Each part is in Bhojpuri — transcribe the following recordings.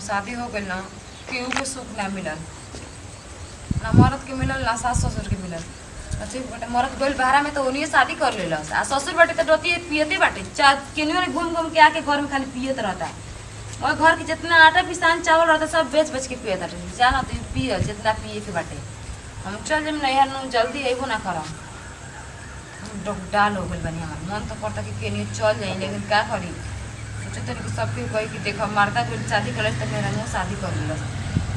शादी हो गई ना केहू के सुख ना मिलल, ना मर्द के मिलल ना सास ससुर के मिलल। ठीक बाटे मर्द गइल बाहरा में तो उन्हीं शादी कर लेलस आ ससुर बाटे तो डोती पियते बाटे चा केनियो ने घूम घूम के आके घर में खाली पियत रहता। और घर के जितना आटा पिसान चावल रहता सब बेच बेच के पियत रहता। जाना तो पिय जितना पिए के बाटे। हम चल जब नैहर नु जल्दी अइबो ना करम, डाल हो गइल बनी हमार मन तो करता कि केनियो चल जाई लेकिन का करी। सोचे तो कि सबके कही कि देखो मर्दा कोई शादी कर तो मेरा मुँह शादी कर लेलस।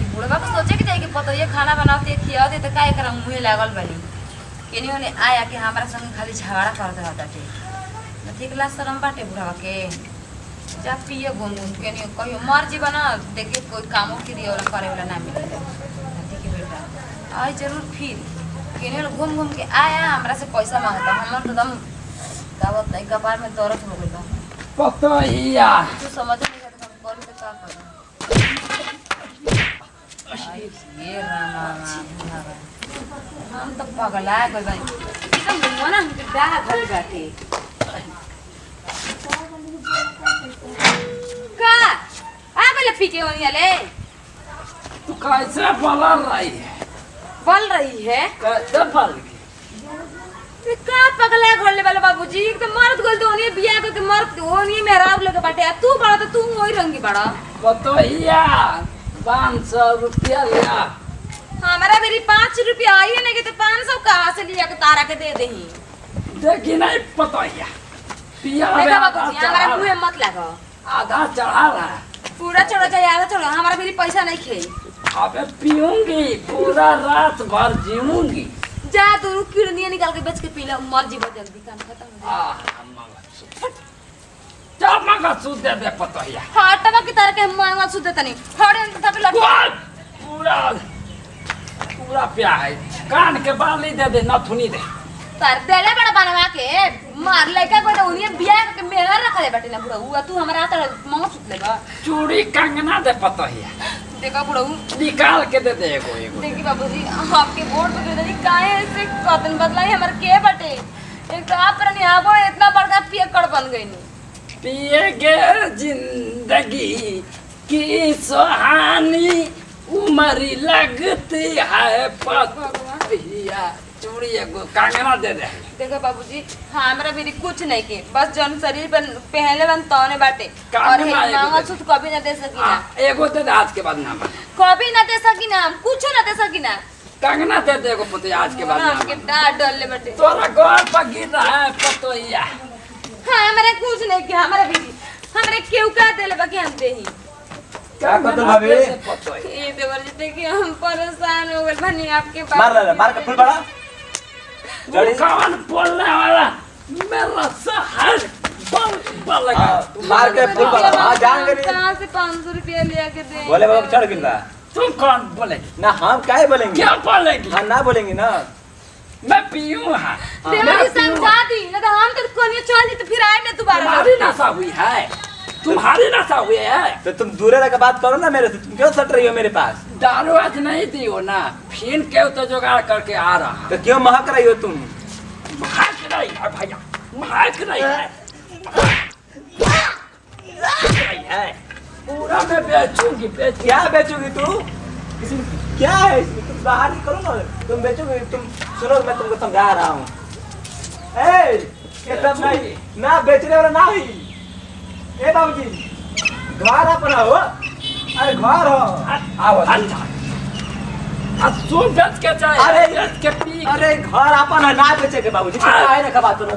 ई बुढ़वा को सोचे कि जाई कि पता ये खाना बनाते खिया दे तो का एकरा मुँहे लागल बनी केनियो ने आया कि हमारा संग खाली झगड़ा करते रहता थे न ठीक ला शरम बाटे बुढ़ावा के जा पिए घूम घूम केनियो कहियो मर जी बना देखे कोई कामों के लिए वाला करे वाला ना मिले ठीक है बेटा आई जरूर फिर केनियो घूम घूम के आया हमरा से पैसा मांगता हमर तो दम दावत नहीं कपार में दर्द हो गइल पता हिया तू समझ नहीं सकता हम करू तो का करूं। ये रामा हम तो पगला गइल बानी एकदम मना हमके डाह गइल बाटे का आ बोले पी के ओनिया ले तू कैसे बोल रही है कैसे बोल ते का पगला घोड़ले वाला बाबूजी एकदम मर्द गोल तो ओनिया बियाह के मर्द ओनिया मेहराब लगे बाटे तू बड़ा तो तू वही रंगी बड़ा पता हिया 500 रुपया लिया हमारा मेरी 5 रुपया आई है ना कि तो 500 कहाँ से लिया के तारा के दे दही देखी नहीं पता हिया पिया देखा बाबूजी हमारा मुंह में मत लगो आधा चढ़ा रहा है पूरा चढ़ो चाहे आधा चढ़ो हमारा मेरी पैसा नहीं खेई अबे पीऊंगी पूरा रात भर जीऊंगी जा तू किडनी निकाल के बेच के पी ले मर जी जल्दी काम खत्म हो जाए चल मांगा सूद दे दे पता हिया हां टबा की तरह के मांगा सुध देता नहीं खड़े तब लट पूरा पूरा प्या है कान के बाली दे दे नथुनी दे तार देले बड़ा बनवा के मार लइका को उन्हीं बियाह के मेहर रखले बाटे ना बुढ़ऊ तू हमरा त मांगा सुध लेबा चूड़ी कंगना दे पता हिया देखा बुढ़ऊ निकाल के दे दे एगो देखी बाबूजी आपके वोट पे दे काहे ऐसे कतन बदलाई हमर के बाटे एक तो आप पर आबो इतना बड़का पियकड़ बन गई नी पिए के जिंदगी की सुहानी उमरी लगती है पतिया चूड़ी एगो कंगना दे दे देखो बाबूजी हमरा भी कुछ नहीं के बस जन शरीर पर पहले बन तौने बाटे और मांगा सुध कभी ना दे सकी ना एगो दे दे आज के बाद ना कभी ना दे सकी ना कुछ ना दे सकी ना कंगना दे दे एगो पति आज के बाद ना के डाल डाल ले बाटे तोरा गोर पर गिर रहा है पतोइया हां हमरा कुछ नहीं के हमरा भी हमरे केहू का देले बाकी हम देही क्या करते भाभी ये देवर जी देखिए हम परेशान हो गए बनी आपके पास मार के फुल बड़ा जड़ी कौन बोलने वाला मेरा शहर बल लगा मार के फुल बड़ा हां जान गई कहां से 500 रुपया लिया के दे बोले बाबा चढ़ गिन रहा तुम कौन बोलेगी ना हम काहे बोलेंगे क्या बोलेगी हां ना बोलेंगे ना मैं पीऊं हां देवर जी समझा दी ना तो हम तो कोनी चल जी तो फिर आए ना दोबारा तुम्हारी नशा हुई है तुम्हारी नशा हुई है तो तुम दूर रह के बात करो ना मेरे से तुम क्यों सट रही हो मेरे पास दारू आज नहीं दी हो ना फिर क्यों तो जुगाड़ करके आ रहा तो क्यों महक रही हो तुम महक नहीं है भैया महक नहीं है पूरा मैं बेचूंगी क्या बेचोगी तू किसी क्या है इसमें तुम बाहर निकलो ना तुम बेचोगे तुम सुनो मैं तुमको समझा रहा हूँ ए ये सब नहीं ना बेचने वाला ना ही ए बाबूजी घर अपना हो अरे घर हो आओ अच्छा अब तू बेच के चाहे अरे बेच के पी अरे घर अपन है ना बेचे के बाबूजी काहे ना खबा सुनो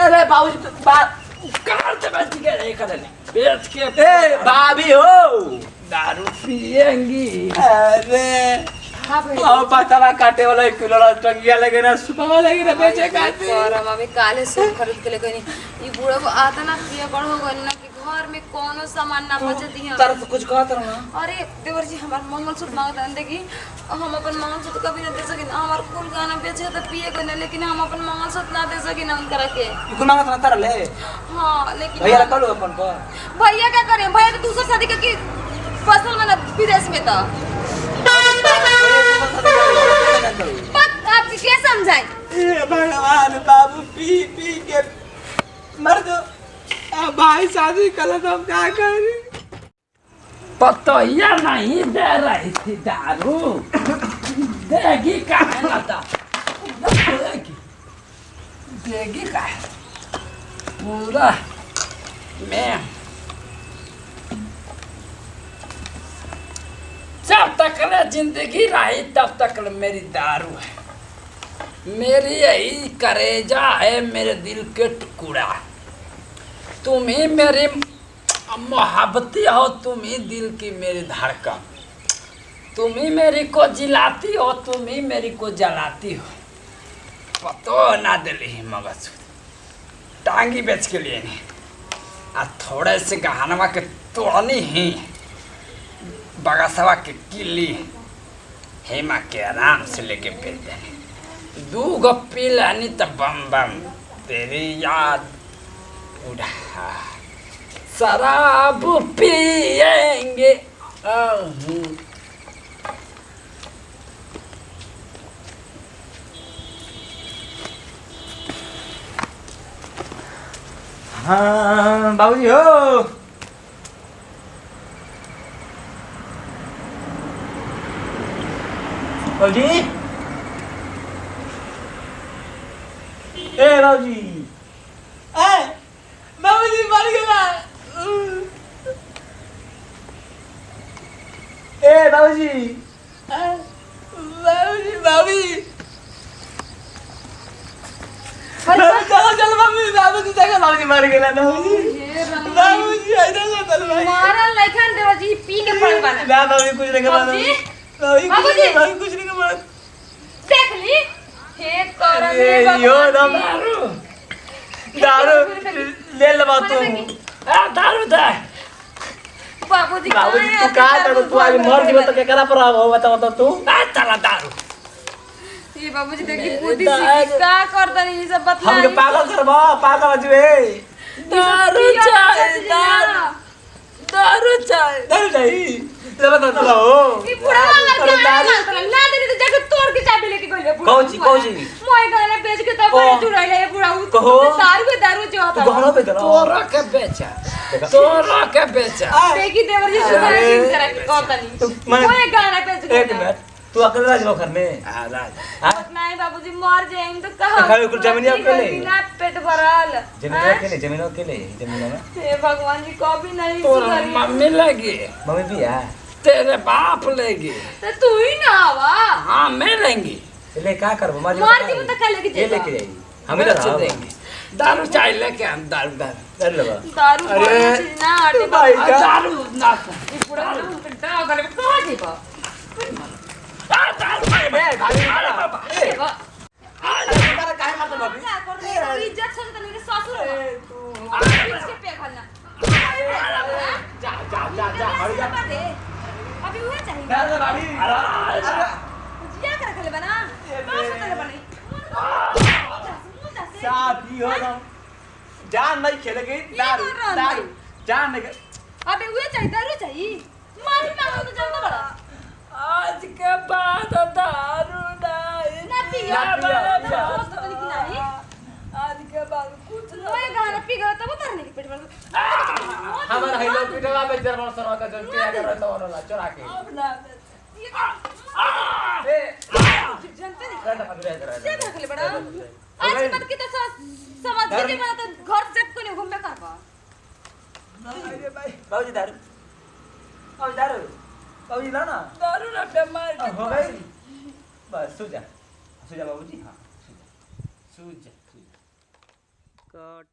अरे बाबूजी तो बात कहाँ से बेच के नहीं करे बेच के ए भाभी हो दारू पिएंगी अरे हां भाई आओ पतला काटे वाला 1 किलो टंगिया लगे ना सुबह लगे ना बेचे काटे और मम्मी काले से खरीद के लेके ई बूढ़ा को आता ना पिए बड़ हो गइल ना कि घर में कोनो सामान ना बचे दी तारा से कुछ कहत रहा अरे देवर जी हमार मंगलसूत्र मांगत देखी हम अपन मंगलसूत्र कभी ना दे सकिन हमार कुल गाना बेचे तो पिए गने लेकिन हम अपन मंगलसूत्र ना दे सकिन उनकरा के कुल मांगत ना तारा ले हां लेकिन भैया ला करो अपन को भैया क्या करे भैया तो दूसरा शादी के फसल में विदेश में था आपकी क्या समझाए भगवान बाबू पी पी के मर दो भाई शादी कर तो हम क्या करें पतोहिया नहीं दे रही थी दारू देगी का है ना देगी का है पूरा मैं जब तक जिंदगी रही तब तक मेरी दारू है मेरी यही करेजा है मेरे दिल के टुकड़ा तुम ही मेरी मोहब्बती हो तुम ही दिल की मेरी धड़कन तुम ही मेरी को जिलाती हो तुम ही मेरी को जलाती हो पतो ना दिली मगज टांगी बेच के लिए नहीं आ थोड़े से गहनवा के तोड़नी ही बगसवा के किली हेमा के आराम से लेके बेच देने 2 गो पी लानी तो बम बम तेरी याद उड़ा शराब पिएंगे हाँ बाबूजी हो बाबूजी ए बाबूजी बाबूजी मर गया ए बाबूजी बाबूजी बाबूजी चलो चलो बाबूजी बाबूजी देखो बाबूजी मर गया बाबूजी ऐसा चल भाई मारल लइखन देवजी पी के पड़ल बाना ना बाबूजी कुछ नहीं करना बाबूजी कुछ नहीं करना देख ली हे तोरा यो दम दारू ले लो तू दारू दे बाबूजी बाबूजी तू का कर तू आज मर जीव तो केकरा पर हो बता तू चला दारू ये बाबूजी देखी बुद्धि से का करतनी ई सब बतला हमके पागल करबा पागल जुए दारू चाहिए दारू चाहिए दारू चाहिए ले बता चलो ई बुढ़ा वाला क्या ना देनी तो जाके तोड़ के चाबी लेके गइले कौची मोय गाने बेच के तब बड़े चुराइले ये बुढ़ा दारू जो होता तू गहनो पे दला तोरा के बेचा देखी देवर जी सुधार के करा के कहतनी मोय गाने बेच के एक मिनट तू अकेले राज घर में राज नहीं बाबूजी मर जाएं तो कहां खाए कुछ जमीन अकेले बिना पेट भरल जमीन अकेले में हे भगवान जी कभी नहीं तोरा सुधरी मम्मी लगी मम्मी भी है तेरे बाप लेगी तो तू ही ना आवा हाँ मैं लेंगी ले क्या करबो मार जी तो का लेके ये जाएगा लेके जाएगी हमें तो देंगे दारू चाहिए लेके हम दारू दारू लगा दारू अरे, कोई चीज ना आटे भाई बाबा का- दारू ना ये पूरा ना कटा गले में कहां जेबा दारू भाई अरे बाबा जेबा तुम्हारा काहे मतलब अभी क्या कर रही है इज्जत से तो नहीं ससुर हो इसके पे खाना जा हट जा अभी हुए चाहिए दारू भाभी जिया कर खले बना कौन सा तेरे बनी शादी हो ना जान नहीं खेलेगी दारू जान नहीं अबे हुए चाहिए दारू चाहिए माफी मांगो तो जानता बड़ा आज के बाद दारू नहीं ना पिया ना पिया। दोस्त तो नहीं नहीं आज के बाद कुछ ओए गाना पी गया तब उतरने की पेट में हमारा हेलो पिटवा पे जरमन सरवा का जन पिया कर रहता वाला चोरा के अपना ए जानते नहीं रहता पकड़े कर से रख ले बड़ा आज के बाद की तो समझ के बना तो घर जग को नहीं घूमने करवा अरे भाई बाबूजी दारू बाबूजी ना ना दारू ना बीमार हो गई बस सो जा बाबूजी हाँ सो जा कट